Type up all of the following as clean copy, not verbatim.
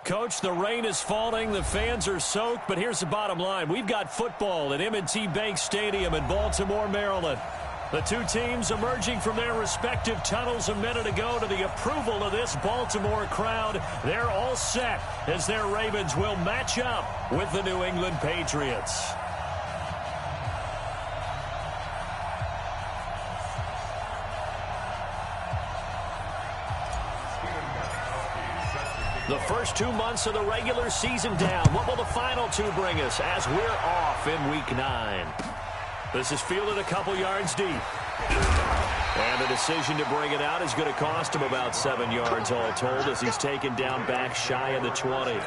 Coach, the rain is falling, the fans are soaked, but here's the bottom line. We've got football at M&T Bank Stadium in Baltimore, Maryland. The two teams emerging from their respective tunnels a minute ago to the approval of this Baltimore crowd. They're all set as their Ravens will match up with the New England Patriots. The first 2 months of the regular season down. What will the final two bring us as we're off in Week 9? This is fielded a couple yards deep. And the decision to bring it out is going to cost him about 7 yards all told as he's taken down back shy of the 20.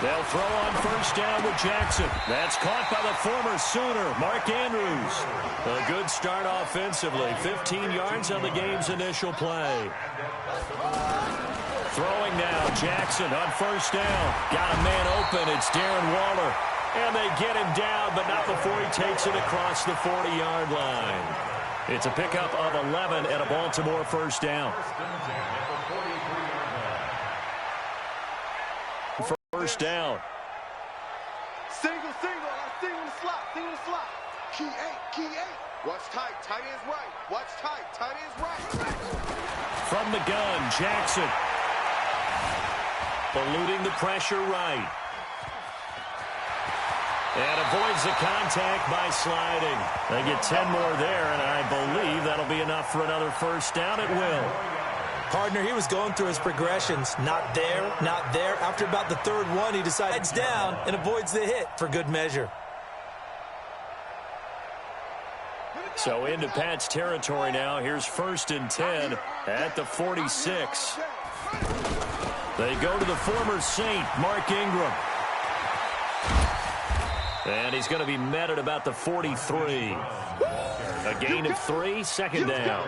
They'll throw on first down with Jackson. That's caught by the former Sooner, Mark Andrews. A good start offensively. 15 yards on the game's initial play. Throwing now, Jackson on first down. Got a man open. It's Darren Waller. And they get him down, but not before he takes it across the 40-yard line. It's a pickup of 11 and a Baltimore first down. First down. Single in the slot. Key eight. Watch tight ends right. Watch tight ends right. From the gun, Jackson. Eluding the pressure right. And avoids the contact by sliding. They get 10 more there, and I believe that'll be enough for another first down. It will. Partner, he was going through his progressions. Not there. After about the third one, he decides down and avoids the hit for good measure. So into Pat's territory now. Here's 1st and 10 at the 46. They go to the former Saint, Mark Ingram. And he's going to be met at about the 43. A gain of 3, second down.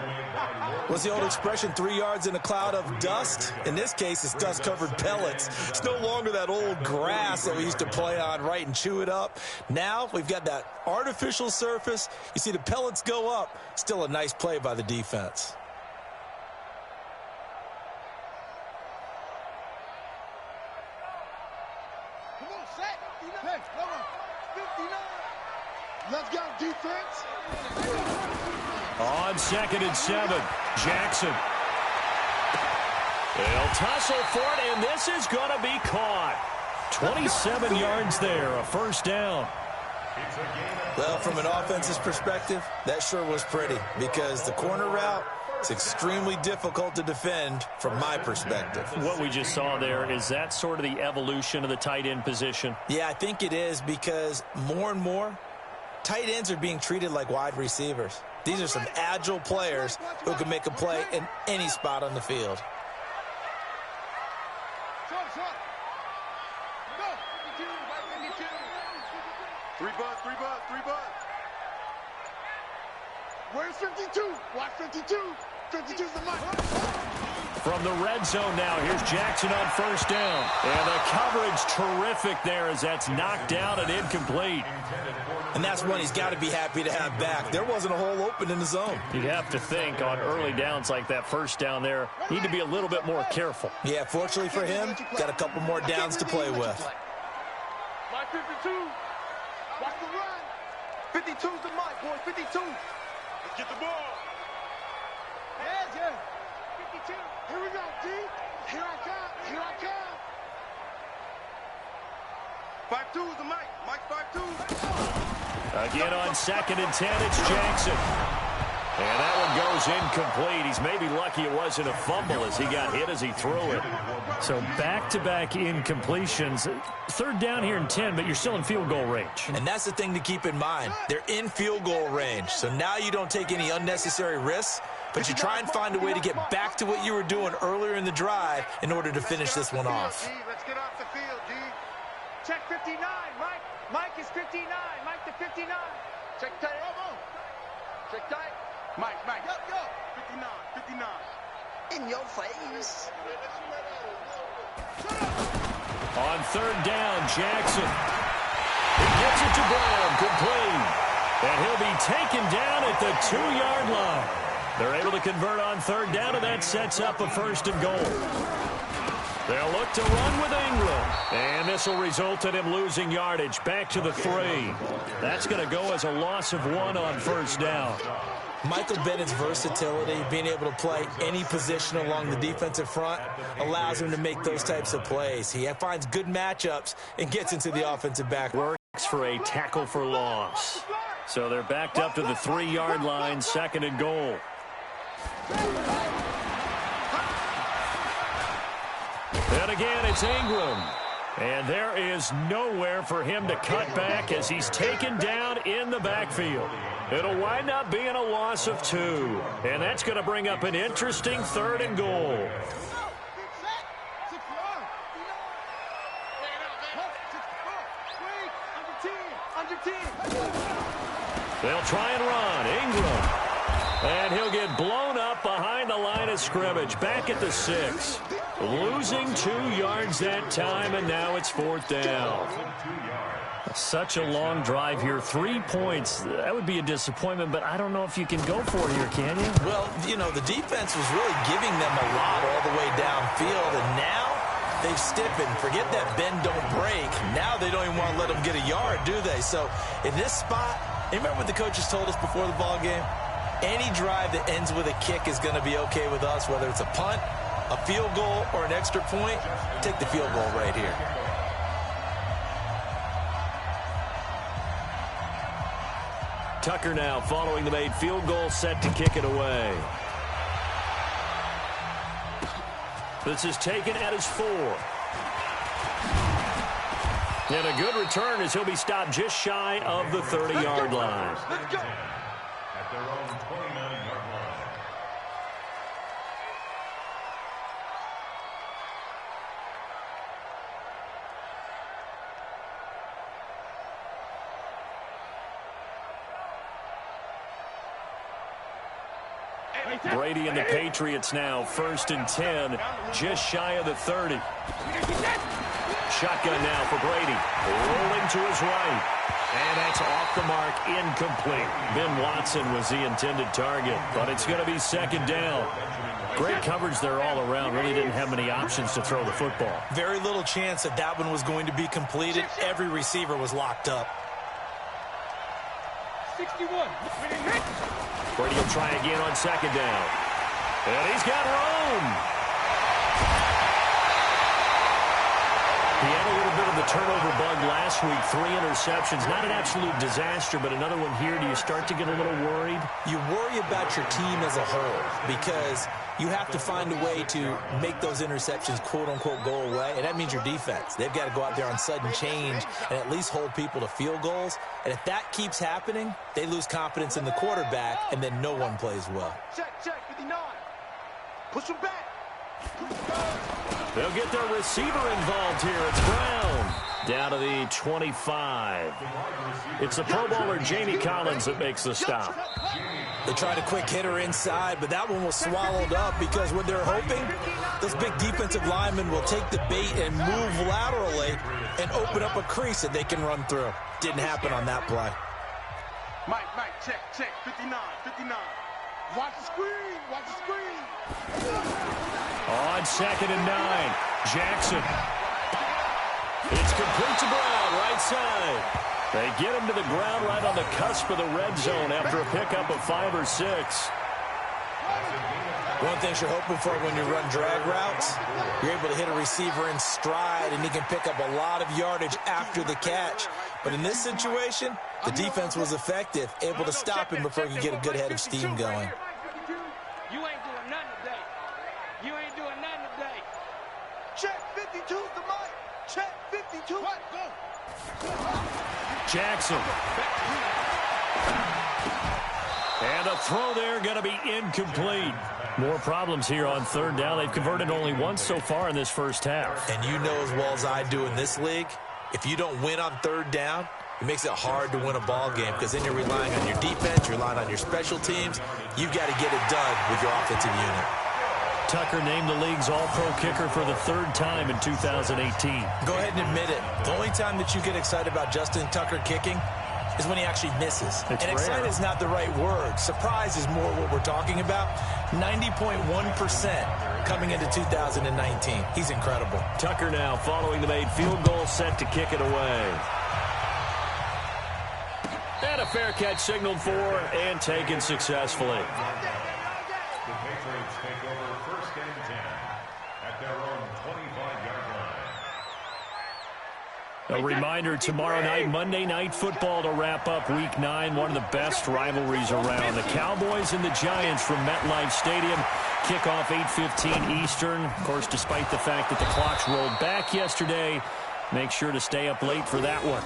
What's the old expression, 3 yards in a cloud of dust? In this case, it's dust-covered pellets. It's no longer that old grass that we used to play on, right, and chew it up. Now we've got that artificial surface. You see the pellets go up. Still a nice play by the defense. Come on, set. Hey, come on. 59. Let's go, defense. On 2nd and 7, Jackson. They'll tussle for it, and this is going to be caught. 27 yards there, a first down. Well, from an offense's perspective, that sure was pretty because the corner route is extremely difficult to defend from my perspective. What we just saw there, is that sort of the evolution of the tight end position? Yeah, I think it is because more and more, tight ends are being treated like wide receivers. These are some agile players who can make a play in any spot on the field. Three buzz. Where's 52? Watch 52. 52's the mark. From the red zone now, here's Jackson on first down. And the coverage terrific there as that's knocked down and incomplete. And that's one he's got to be happy to have back. There wasn't a hole open in the zone. You'd have to think on early downs like that first down there, need to be a little bit more careful. Yeah, fortunately for him, got a couple more downs to play with. Mark 52. Watch the run. 52's the mark, boys. 52. Let's get the ball. Yeah. 52. Here we go, D. Here I come. 5-2 is the mic. Mike 5-2. Again on 2nd and 10, it's Jackson. And that one goes incomplete. He's maybe lucky it wasn't a fumble as he got hit as he threw it. So back-to-back incompletions. 3rd down here and 10, but you're still in field goal range. And that's the thing to keep in mind. They're in field goal range. So now you don't take any unnecessary risks, but you try and find a way to get back to what you were doing earlier in the drive in order to finish this one off. Let's get off the field, D. Check 59, Mike. Mike is 59. Mike to 59. Check tight. Check tight. Mike. Yo. 59. In your face. On third down, Jackson. He gets it to Brown, complete. And he'll be taken down at the 2-yard line. They're able to convert on third down, and that sets up a first and goal. They'll look to run with Ingram. And this will result in him losing yardage back to the 3. That's going to go as a loss of 1 on first down. Michael Bennett's versatility, being able to play any position along the defensive front, allows him to make those types of plays. He finds good matchups and gets into the offensive back. Works for a tackle for loss. So they're backed up to the 3-yard line, second and goal. And again, it's Ingram. And there is nowhere for him to cut back as he's taken down in the backfield. It'll wind up being a loss of 2. And that's going to bring up an interesting third and goal. They'll try and run. Ingram. And he'll get blown up behind the line of scrimmage. Back at the 6. Losing 2 yards that time, and now it's fourth down. Such a long drive here. 3 points. That would be a disappointment, but I don't know if you can go for it here, can you? Well, you know, the defense was really giving them a lot all the way downfield, and now they've stiffened. Forget that bend, don't break. Now they don't even want to let them get a yard, do they? So in this spot, remember what the coaches told us before the ball game? Any drive that ends with a kick is going to be okay with us, whether it's a punt, a field goal, or an extra point. Take the field goal right here. Tucker now following the made field goal, set to kick it away. This is taken at his 4. And a good return as he'll be stopped just shy of the 30-yard line. Let's go. At their own 29-yard line. Brady and the Patriots now, 1st and 10, just shy of the 30. Shotgun now for Brady. Rolling to his right. And that's off the mark, incomplete. Ben Watson was the intended target, but it's going to be second down. Great coverage there all around. Really didn't have many options to throw the football. Very little chance that that one was going to be completed. Every receiver was locked up. 61. Brady will try again on second down. And he's got room. He had a little bit of the turnover bug last week. 3 interceptions. Not an absolute disaster, but another one here. Do you start to get a little worried? You worry about your team as a whole because you have to find a way to make those interceptions, quote-unquote, go away, and that means your defense. They've got to go out there on sudden change and at least hold people to field goals. And if that keeps happening, they lose confidence in the quarterback, and then no one plays well. Check, 59. Push him back. They'll get their receiver involved here. It's Brown down to the 25. It's the Pro Bowler Jamie Collins that makes the stop. They tried a quick hitter inside, but that one was swallowed up because what they're hoping, those big defensive linemen will take the bait and move laterally and open up a crease that they can run through. Didn't happen on that play. Mike, check, 59. Watch the screen, watch the screen. On 2nd and 9, Jackson. It's complete to Brown, right side. They get him to the ground right on the cusp of the red zone after a pickup of 5 or 6. One thing you're hoping for when you run drag routes, you're able to hit a receiver in stride, and he can pick up a lot of yardage after the catch. But in this situation, the defense was effective, able to stop him before he could get a good head of steam going. You ain't doing nothing today. You ain't doing nothing today. Check 52's the mic. Check 52. What? Go. Jackson. And a throw there going to be incomplete. More problems here on third down. They've converted only once so far in this first half. And you know as well as I do in this league, if you don't win on third down, it makes it hard to win a ball game because then you're relying on your defense, you're relying on your special teams. you've got to get it done with your offensive unit. Tucker named the league's all-pro kicker for the 3rd time in 2018. Go ahead and admit it. The only time that you get excited about Justin Tucker kicking is when he actually misses. It's and excited rare. is not the right word. Surprise is more what we're talking about. 90.1% coming into 2019. He's incredible. Tucker now following the made field goal, set to kick it away. And a fair catch signaled for and taken successfully. The Patriots take over 1st and 10 at their own 25-yard line. A reminder, tomorrow night, Monday Night Football to wrap up Week 9, one of the best rivalries around. The Cowboys and the Giants from MetLife Stadium. Kickoff 8:15 Eastern. Of course, despite the fact that the clocks rolled back yesterday, make sure to stay up late for that one.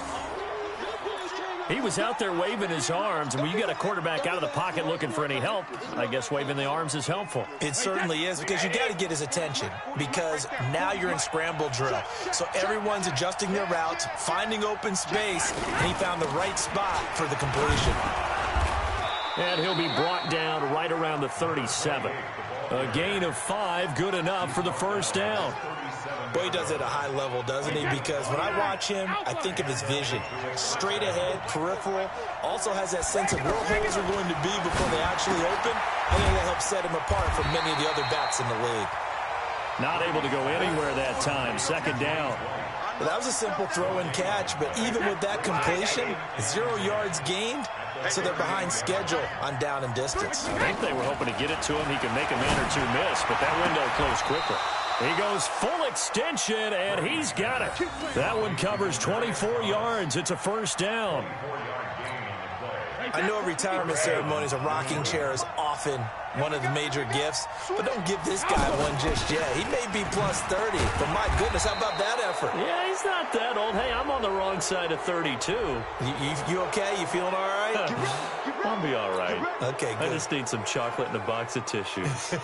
He was out there waving his arms, and when you got a quarterback out of the pocket looking for any help, I guess waving the arms is helpful. It certainly is, because you got to get his attention, because now you're in scramble drill. So everyone's adjusting their routes, finding open space, and he found the right spot for the completion. And he'll be brought down right around the 37. A gain of 5, good enough for the 1st down. Boy, he does it at a high level, doesn't he? Because when I watch him, I think of his vision. Straight ahead, peripheral. Also has that sense of where holes are going to be before they actually open. I think that helps set him apart from many of the other backs in the league. Not able to go anywhere that time. 2nd down. Well, that was a simple throw and catch, but even with that completion, 0 yards gained, so they're behind schedule on down and distance. I think they were hoping to get it to him. He could make a man or two miss, but that window closed quickly. He goes full extension, and he's got it. That one covers 24 yards. It's a 1st down. I know at retirement ceremonies, a rocking chair is often one of the major gifts, but don't give this guy one just yet. He may be plus 30, but my goodness, how about that effort? Yeah, he's not that old. Hey, I'm on the wrong side of 32. You okay? You feeling all right? I'll be all right. Okay, good. I just need some chocolate and a box of tissues.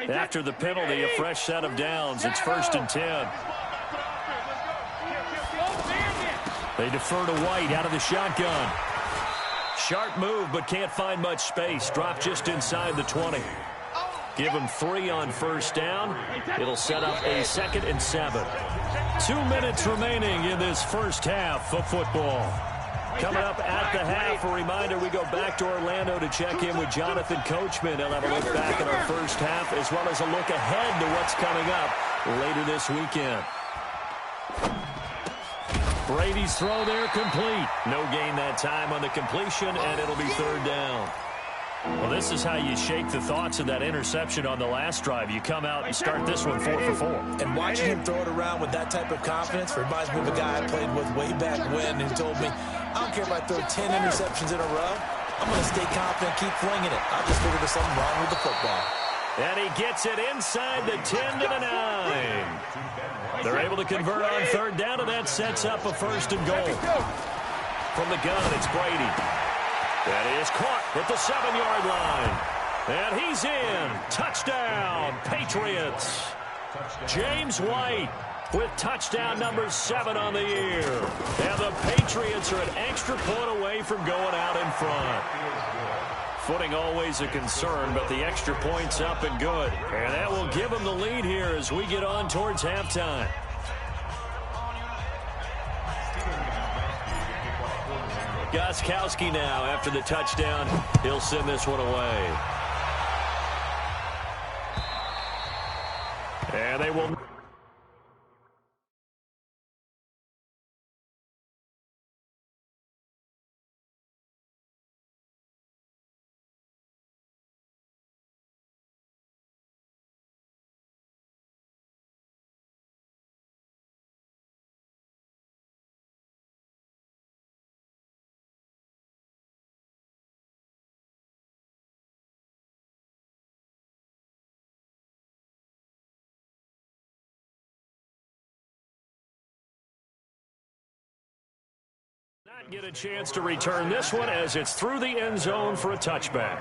After the penalty, a fresh set of downs. It's 1st and 10. They defer to White out of the shotgun. Sharp move, but can't find much space. Drop just inside the 20. Give him 3 on 1st down. It'll set up a 2nd and 7. 2 minutes remaining in this 1st half of football. Coming up at the half, a reminder, we go back to Orlando to check in with Jonathan Coachman. He'll have a look back at our 1st half, as well as a look ahead to what's coming up later this weekend. Brady's throw there complete. No gain that time on the completion, and it'll be 3rd down. Well, this is how you shake the thoughts of that interception on the last drive. You come out and start this one 4 for 4. And watching him throw it around with that type of confidence reminds me of a guy I played with way back when who told me, I don't care if I throw 10 interceptions in a row. I'm going to stay confident, keep flinging it. I just figured there's something wrong with the football. And he gets it inside the 10 to the 9. They're able to convert on 3rd down, and that sets up a 1st and goal. From the gun, it's Brady. That is caught at the 7-yard line. And he's in. Touchdown, Patriots. James White with touchdown number 7 on the year. And the Patriots are an extra point away from going out in front. Footing always a concern, but the extra point's up and good. And that will give them the lead here as we get on towards halftime. Gostkowski now after the touchdown. He'll send this one away. And they will... not get a chance to return this one as it's through the end zone for a touchback.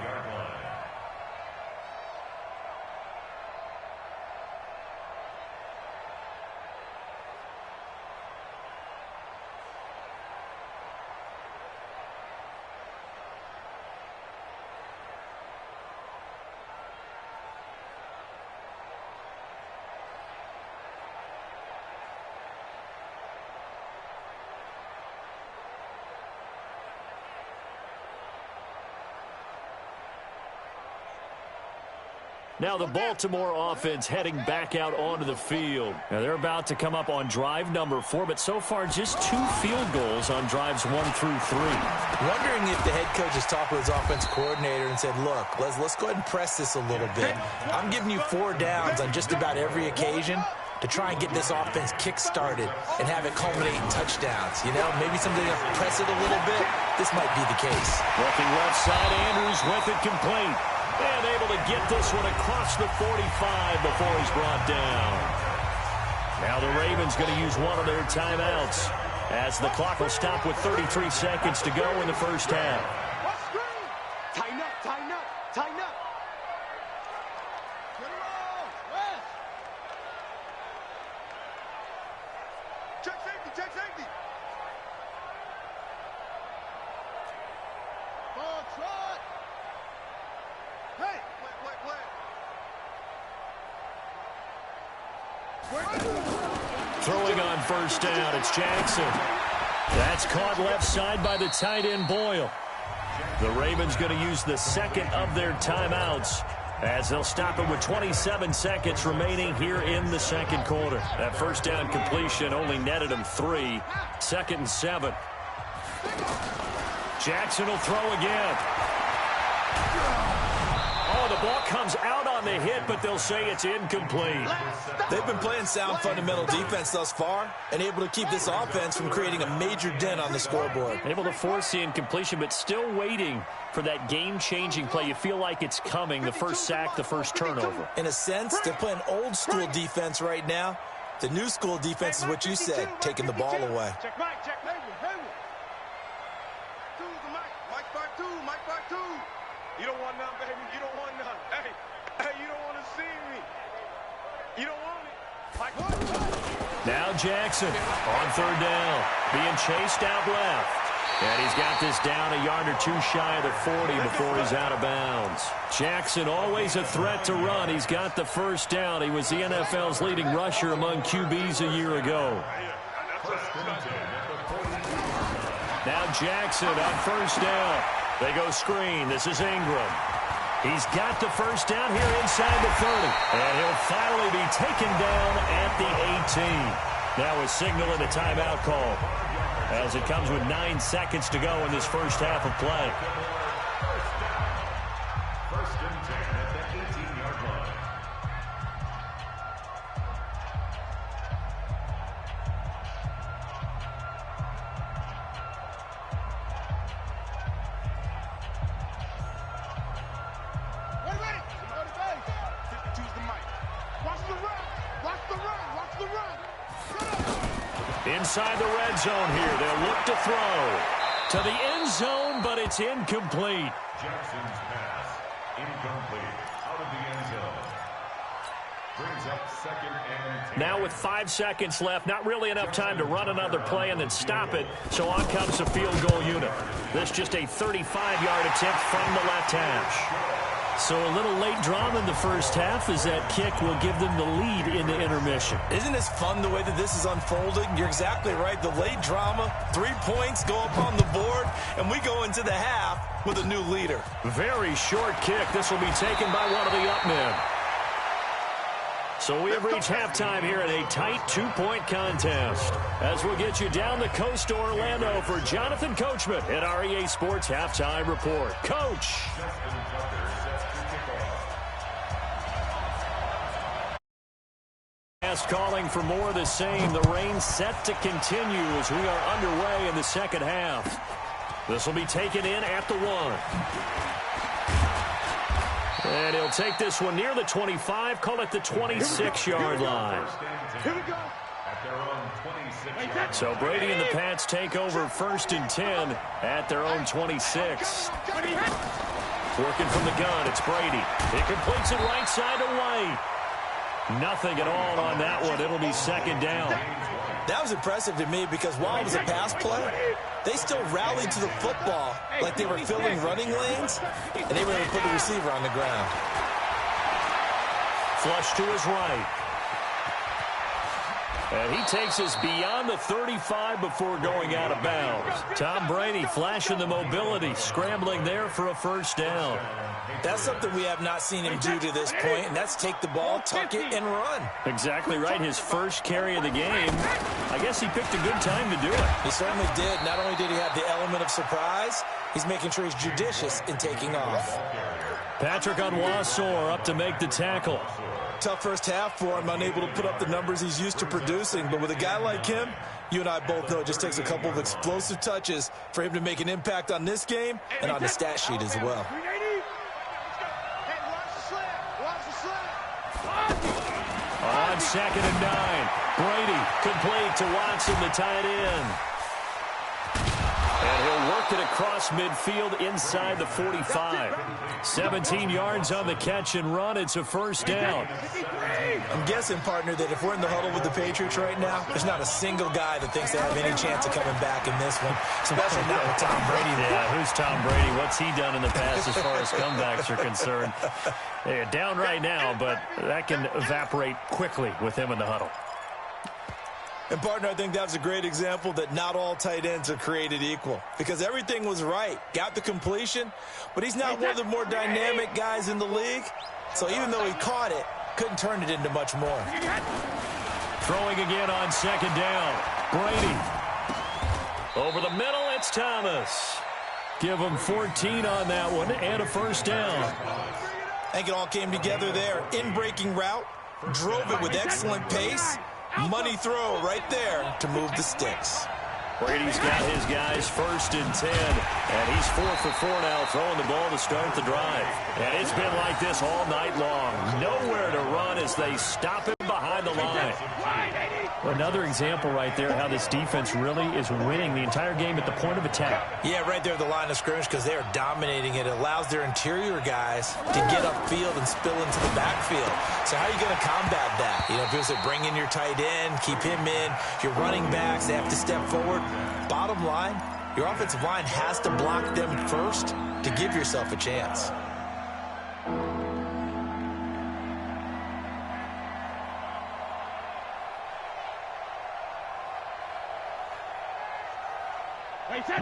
Now the Baltimore offense heading back out onto the field. Now they're about to come up on drive number 4, but so far just 2 field goals on drives 1 through 3. Wondering if the head coach has talked with his offense coordinator and said, look, let's go ahead and press this a little bit. I'm giving you 4 downs on just about every occasion to try and get this offense kick-started and have it culminate in touchdowns. You know, maybe something to press it a little bit. This might be the case. Looking left side, Andrews with it complete. And able to get this one across the 45 before he's brought down. Now the Ravens going to use one of their timeouts as the clock will stop with 33 seconds to go in the first half. Tighten up, tighten up, tighten up. Check safety, check safety. Ball trot. Hey, Throwing on first down, it's Jackson. That's caught left side by the tight end Boyle. The Ravens going to use the second of their timeouts as they'll stop it with 27 seconds remaining here in the second quarter. That first down completion only netted him 3. 2nd and 7. Jackson will throw again. Oh, the ball comes out on the hit, but they'll say it's incomplete. They've been playing sound fundamental defense thus far and able to keep this offense from creating a major dent on the scoreboard. Able to force the incompletion, but still waiting for that game-changing play. You feel like it's coming, the first sack, the first turnover. In a sense, they're playing old-school defense right now. The new school defense is what you said, taking the ball away. Check Mike, check Hayward. Mike 5-2, Mike 5-2. You don't want none, baby. You don't want none. Hey, you don't want to see me. You don't want it. Now Jackson on 3rd down, being chased out left. And he's got this down a yard or 2 shy of the 40 before he's out of bounds. Jackson always a threat to run. He's got the first down. He was the NFL's leading rusher among QBs a year ago. Now Jackson on first down. They go screen. This is Ingram. He's got the first down here inside the 30. And he'll finally be taken down at the 18. Now is signaling a timeout call as it comes with 9 seconds to go in this first half of play. First and 10 at the 18-yard line. Inside the red zone here. They'll look to throw to the end zone, but it's incomplete. Jackson's pass, incomplete, out of the end zone. Brings up 2nd and 10. Now with 5 seconds left, not really enough time to run another play and then stop it. So on comes the field goal unit. This just a 35-yard attempt from the left hash. So a little late drama in the first half as that kick will give them the lead in the intermission. Isn't this fun the way that this is unfolding? You're exactly right. The late drama, 3 points go up on the board, and we go into the half with a new leader. Very short kick. This will be taken by one of the up men. So we have reached halftime here in a tight 2-point contest. As we'll get you down the coast to Orlando for Jonathan Coachman at our EA Sports Halftime Report. Coach. Calling for more of the same. The rain set to continue as we are underway in the second half. This will be taken in at the 1. And he'll take this one near the 25, call it the 26-yard line. Here we go. So Brady and the Pats take over 1st and 10 at their own 26. Working from the gun, it's Brady. He completes it right side away. Nothing at all on that one. It'll be 2nd down. That was impressive to me because while it was a pass play, they still rallied to the football like they were filling running lanes, and they were able to put the receiver on the ground. Flush to his right. And he takes us beyond the 35 before going out of bounds. Tom Brady flashing the mobility, scrambling there for a first down. That's something we have not seen him do to this point, and that's take the ball, tuck it, and run. Exactly right. His first carry of the game. I guess he picked a good time to do it. He certainly did. Not only did he have the element of surprise, he's making sure he's judicious in taking off. Patrick Onwuasor up to make the tackle. Tough first half for him, unable to put up the numbers he's used to producing. But with a guy like him, you and I both know it just takes a couple of explosive touches for him to make an impact on this game and on the stat sheet as well. On 2nd and 9, Brady complete to Watson, the tight end. And he'll work it across midfield inside the 45. 17 yards on the catch and run. It's a first down. I'm guessing, partner, that if we're in the huddle with the Patriots right now, there's not a single guy that thinks they have any chance of coming back in this one, especially not with Tom Brady. Yeah, who's Tom Brady? What's he done in the past as far as comebacks are concerned? They're down right now, but that can evaporate quickly with him in the huddle. And, partner, I think that was a great example that not all tight ends are created equal, because everything was right. Got the completion, but he's not one of the more dynamic guys in the league. So even though he caught it, couldn't turn it into much more. Throwing again on 2nd down. Brady. Over the middle, it's Thomas. Give him 14 on that one and a first down. I think it all came together there. In-breaking route, drove it with excellent pace. Money throw right there to move the sticks. Brady's got his guys 1st and 10, and he's 4 for 4 now, throwing the ball to start the drive. And it's been like this all night long. Nowhere to run as they stop him behind the line. Another example right there how this defense really is winning the entire game at the point of attack. Yeah, right there at the line of scrimmage, because they are dominating it. It allows their interior guys to get upfield and spill into the backfield. So how are you going to combat that? You know, people say bring in your tight end, keep him in. Your running backs, they have to step forward. Bottom line, your offensive line has to block them first to give yourself a chance.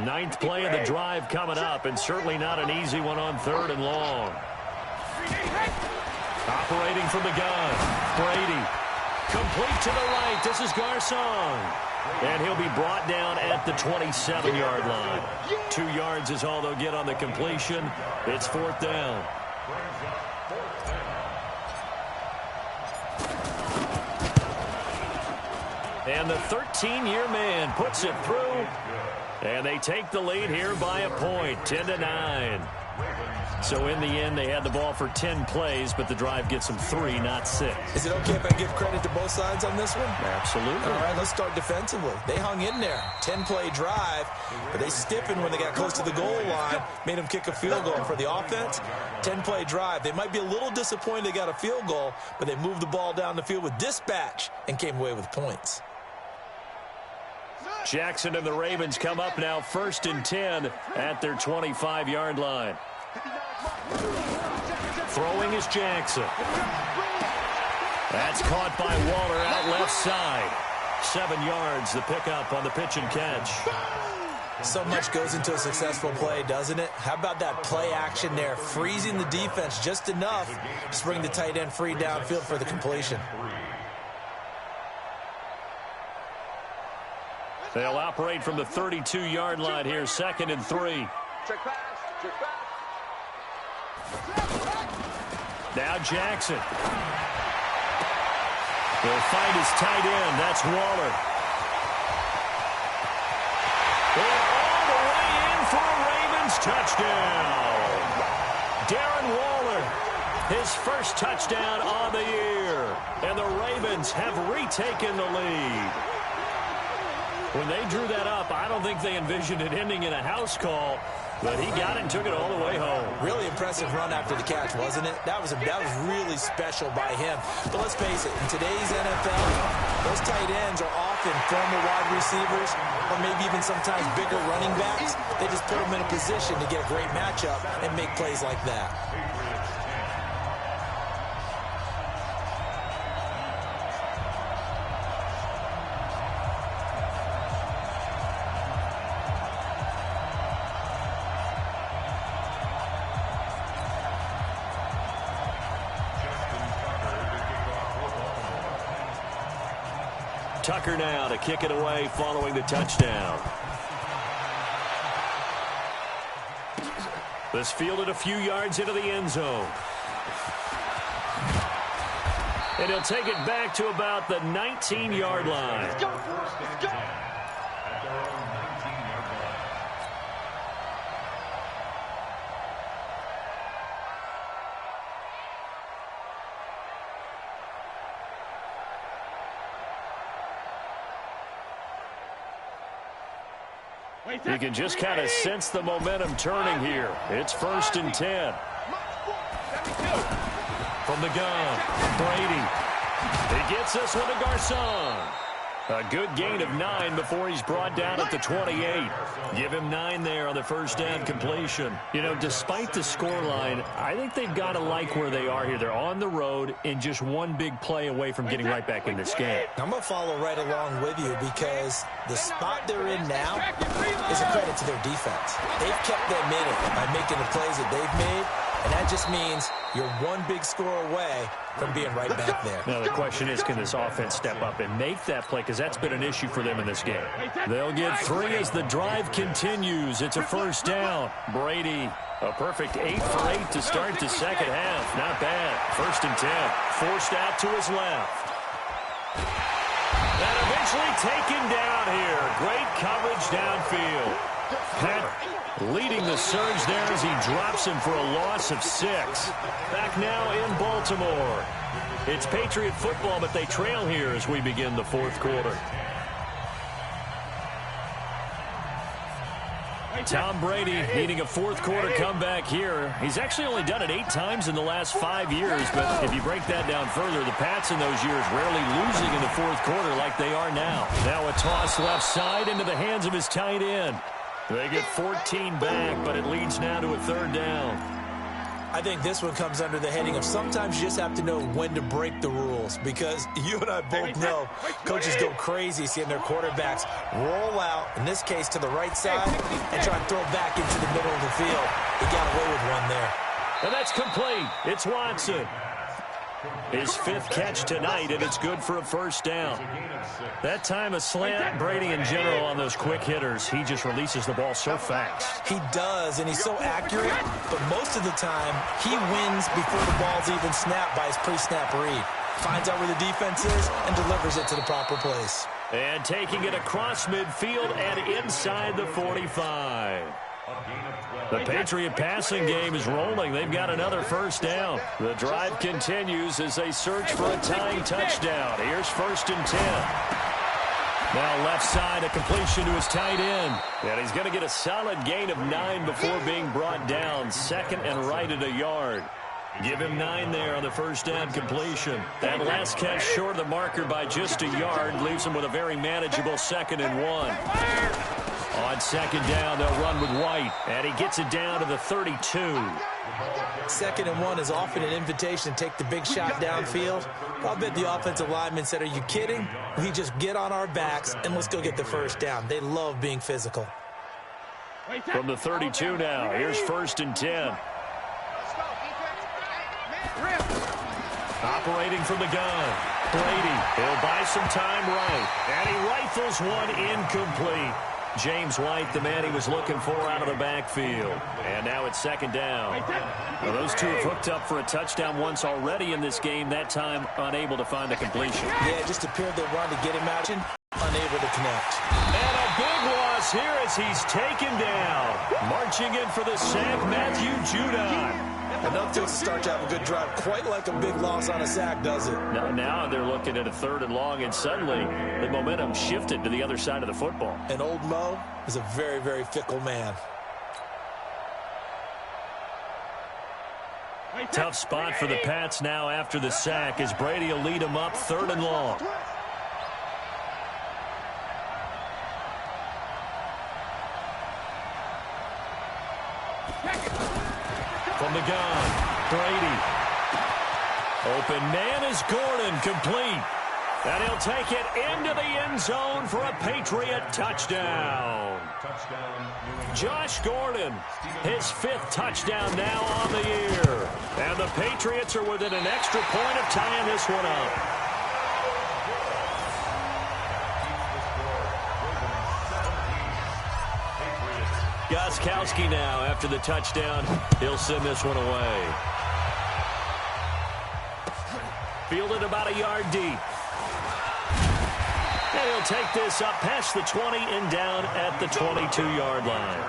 Ninth play of the drive coming up, and certainly not an easy one on 3rd and long. Operating from the gun, Brady. Complete to the right. This is Garcon. And he'll be brought down at the 27-yard line. 2 yards is all they'll get on the completion. It's 4th down. And the 13-year man puts it through. And they take the lead here by a point, 10-9. So in the end, they had the ball for 10 plays, but the drive gets them 3, not 6. Is it okay if I give credit to both sides on this one? Absolutely. All right, let's start defensively. They hung in there. 10-play drive, but they stiffened when they got close to the goal line, made them kick a field goal. For the offense, 10-play drive. They might be a little disappointed they got a field goal, but they moved the ball down the field with dispatch and came away with points. Jackson and the Ravens come up now 1st and 10 at their 25-yard line. Throwing is Jackson. That's caught by Waller out left side. 7 yards, the pickup on the pitch and catch. So much goes into a successful play, doesn't it? How about that play action there, freezing the defense just enough to bring the tight end free downfield for the completion. They'll operate from the 32-yard line here, 2nd and 3. Check pass, check pass. Now Jackson. He'll find his tight end. That's Waller. And all the way in for a Ravens touchdown. Darren Waller, his first touchdown on the year. And the Ravens have retaken the lead. When they drew that up, I don't think they envisioned it ending in a house call, but he got it and took it all the way home. Really impressive run after the catch, wasn't it? That was really special by him. But let's face it, in today's NFL, those tight ends are often former wide receivers or maybe even sometimes bigger running backs. They just put them in a position to get a great matchup and make plays like that. Tucker now to kick it away following the touchdown. This fielded a few yards into the end zone. And he'll take it back to about the 19-yard line. Let's go, boys. Let's go. At their own 19-yard line. You can just kind of sense the momentum turning here. It's 1st and 10. From the gun, Brady. He gets this one to Garcon. A good gain of 9 before he's brought down at the 28. Give him 9 there on the first down completion. You know, despite the scoreline, I think they've got to like where they are here. They're on the road and just one big play away from getting right back in this game. I'm going to follow right along with you because the spot they're in now is a credit to their defense. They've kept them in it by making the plays that they've made, and that just means you're one big score away from being right back there. Now, the question is, can this offense step up and make that play? Because that's been an issue for them in this game. They'll get 3 as the drive continues. It's a first down. Brady, a perfect 8 for 8 to start the second half. Not bad. 1st and 10. Forced out to his left. And eventually taken down here. Great coverage downfield. Pat leading the surge there as he drops him for a loss of 6. Back now in Baltimore. It's Patriot football, but they trail here as we begin the 4th quarter. Tom Brady needing a 4th quarter comeback here. He's actually only done it 8 times in the last 5 years, but if you break that down further, the Pats in those years rarely losing in the 4th quarter like they are now. Now a toss left side into the hands of his tight end. They get 14 back, but it leads now to a 3rd down. I think this one comes under the heading of sometimes you just have to know when to break the rules, because you and I both know coaches go crazy seeing their quarterbacks roll out, in this case to the right side, and try and throw back into the middle of the field. He got away with one there. And that's complete. It's Watson. His 5th catch tonight, and it's good for a first down. That time a slant, Brady in general on those quick hitters, he just releases the ball so fast. He does, and he's so accurate, but most of the time he wins before the ball's even snapped by his pre-snap read. Finds out where the defense is and delivers it to the proper place. And taking it across midfield and inside the 45. The Patriot passing game is rolling. They've got another first down. The drive continues as they search for a tying touchdown. Here's 1st and 10. Now left side, a completion to his tight end. And he's going to get a solid gain of 9 before being brought down. 2nd and right at a yard. Give him 9 there on the first down completion. That last catch short of the marker by just a yard leaves him with a very manageable 2nd and 1. On 2nd down, they'll run with White, and he gets it down to the 32. 2nd and 1 is often an invitation to take the big shot downfield. I'll bet the offensive lineman said, "Are you kidding? We just get on our backs and let's go get the first down." They love being physical. From the 32 now, here's 1st and 10. Operating from the gun, Brady. He'll buy some time right, and he rifles one incomplete. James White, the man he was looking for out of the backfield. And now it's 2nd down. Well, those two have hooked up for a touchdown once already in this game, that time unable to find a completion. Yeah, it just appeared they wanted to get him out, unable to connect. And a big loss here as he's taken down. Marching in for the sack, Matthew Judon. Enough to start to have a good drive, quite like a big loss on a sack, does it? Now they're looking at a 3rd and long, and suddenly the momentum shifted to the other side of the football. And old Mo is a very, very fickle man. Tough spot for the Pats now after the sack as Brady will lead them up 3rd and long. From the gun, Brady. Open man is Gordon, complete. And he'll take it into the end zone for a Patriot touchdown. Josh Gordon, his 5th touchdown now on the year. And the Patriots are within an extra point of tying this one up. Gostkowski now after the touchdown. He'll send this one away. Fielded about a yard deep. And he'll take this up past the 20 and down at the 22-yard line.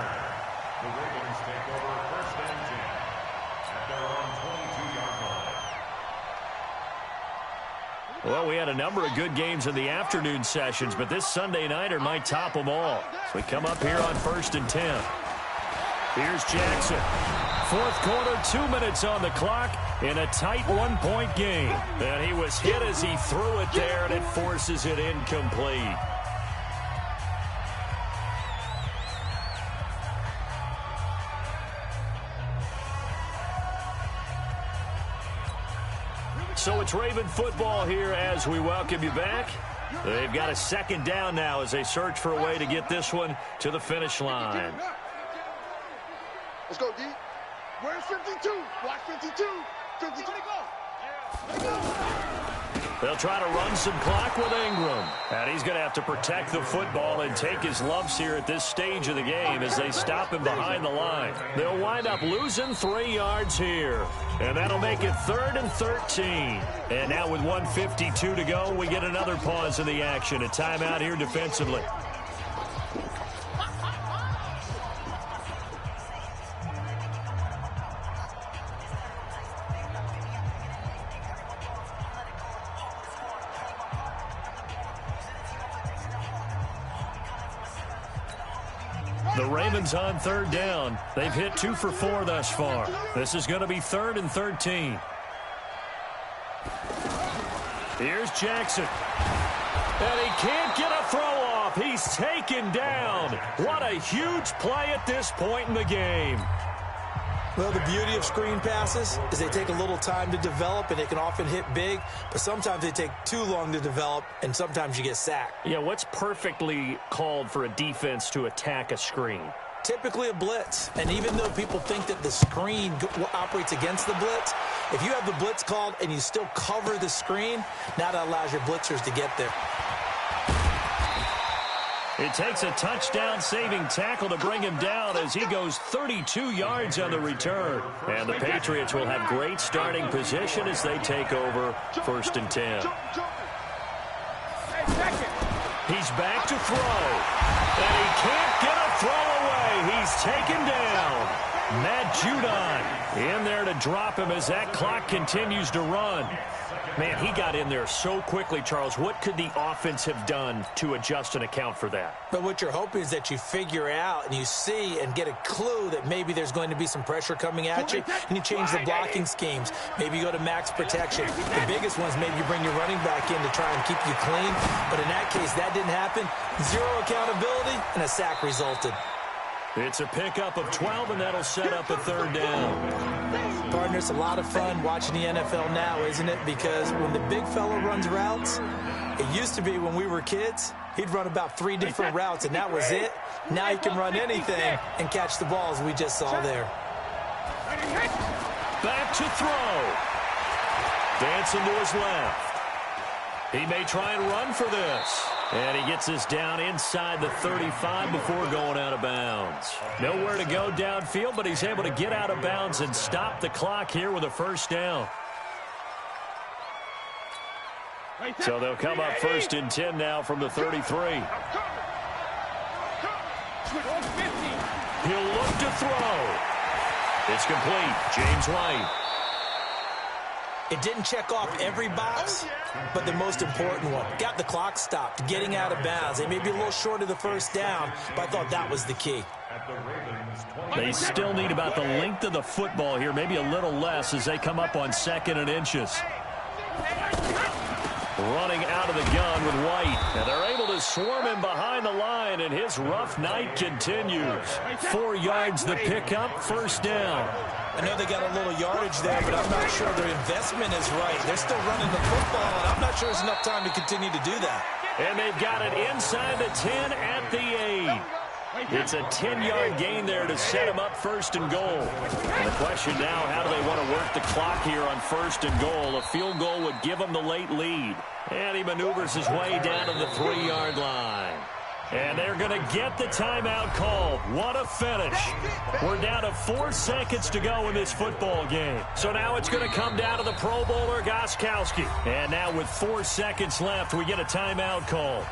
The Ravens take over first and 10 at their own 22-yard line. Well, we had a number of good games in the afternoon sessions, but this Sunday nighter might top them all. So we come up here on first and 10. Here's Jackson. Fourth quarter, 2 minutes on the clock in a tight one-point game. And he was hit as he threw it there, and it forces it incomplete. So it's Raven football here as we welcome you back. They've got a second down now as they search for a way to get this one to the finish line. Let's go, D. Where's 52? Watch 52. 52. They'll try to run some clock with Ingram. And he's going to have to protect the football and take his lumps here at this stage of the game as they stop him behind the line. They'll wind up losing 3 yards here. And that'll make it 3rd and 13. And now with 1:52 to go, we get another pause in the action. A timeout here defensively. The Ravens on 3rd down. They've hit 2 for 4 thus far. This is going to be 3rd and 13. Here's Jackson. And he can't get a throw off. He's taken down. What a huge play at this point in the game. Well, the beauty of screen passes is they take a little time to develop, and they can often hit big, but sometimes they take too long to develop, and sometimes you get sacked. Yeah, what's perfectly called for a defense to attack a screen? Typically a blitz, and even though people think that the screen operates against the blitz, if you have the blitz called and you still cover the screen, now that allows your blitzers to get there. It takes a touchdown-saving tackle to bring him down as he goes 32 yards on the return. And the Patriots will have great starting position as they take over 1st and 10. He's back to throw. And he can't get a throw away. He's taken down. Matt Judon in there to drop him as that clock continues to run. Man, he got in there so quickly, Charles. What could the offense have done to adjust and account for that? But what you're hoping is that you figure out and you see and get a clue that maybe there's going to be some pressure coming at you, and you change the blocking schemes. Maybe you go to max protection. The biggest ones, maybe you bring your running back in to try and keep you clean. But in that case, that didn't happen. 0 accountability, and a sack resulted. It's a pickup of 12, and that'll set up a 3rd down. Partner, it's a lot of fun watching the NFL now, isn't it? Because when the big fella runs routes, it used to be when we were kids, he'd run about 3 different routes, and that was it. Now he can run anything and catch the balls we just saw there. Back to throw. Dancing to his left. He may try and run for this. And he gets this down inside the 35 before going out of bounds. Nowhere to go downfield, but he's able to get out of bounds and stop the clock here with a 1st down. So they'll come up 1st and 10 now from the 33. He'll look to throw. It's complete. James White. It didn't check off every box, but the most important one. Got the clock stopped, getting out of bounds. They may be a little short of the 1st down, but I thought that was the key. They still need about the length of the football here, maybe a little less as they come up on 2nd and inches. Running out of the gun with White, and they're able to swarm him behind the line, and his rough night continues. 4 yards the pickup, 1st down. I know they got a little yardage there, but I'm not sure their investment is right. They're still running the football, and I'm not sure there's enough time to continue to do that. And they've got it inside the 10 at the 8. It's a 10-yard gain there to set him up 1st and goal. And the question now, how do they want to work the clock here on 1st and goal? A field goal would give them the late lead. And he maneuvers his way down to the 3-yard line. And they're going to get the timeout called. What a finish. We're down to 4 seconds to go in this football game. So now it's going to come down to the Pro Bowler, Gostkowski. And now with 4 seconds left, we get a timeout call.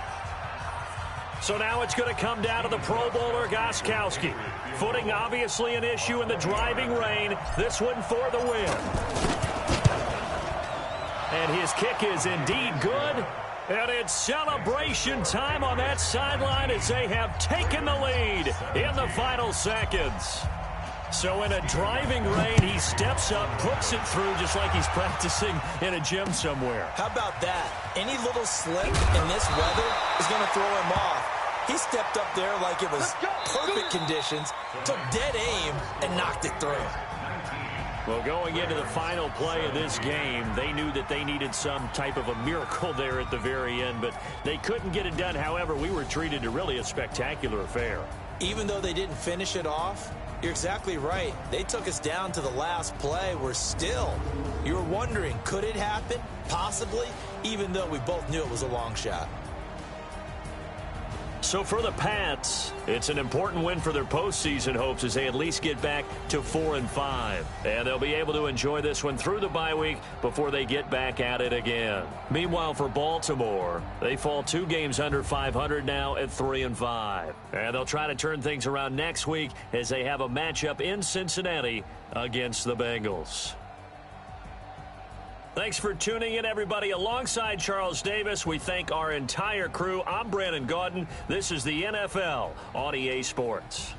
So now it's going to come down to the Pro Bowler, Gostkowski. Footing obviously an issue in the driving rain. This one for the win. And his kick is indeed good. And it's celebration time on that sideline as they have taken the lead in the final seconds. So in a driving rain, he steps up, puts it through just like he's practicing in a gym somewhere. How about that? Any little slip in this weather is going to throw him off. He stepped up there like it was perfect conditions, took dead aim, and knocked it through. Well, going into the final play of this game, they knew that they needed some type of a miracle there at the very end, but they couldn't get it done. However, we were treated to really a spectacular affair. Even though they didn't finish it off, you're exactly right. They took us down to the last play. We're still, you were wondering, could it happen? Possibly, even though we both knew it was a long shot. So for the Pats, it's an important win for their postseason hopes as they at least get back to 4-5. And they'll be able to enjoy this one through the bye week before they get back at it again. Meanwhile, for Baltimore, they fall 2 games under 500 now at 3-5. And they'll try to turn things around next week as they have a matchup in Cincinnati against the Bengals. Thanks for tuning in, everybody. Alongside Charles Davis, we thank our entire crew. I'm Brandon Gaudin. This is the NFL on EA Sports.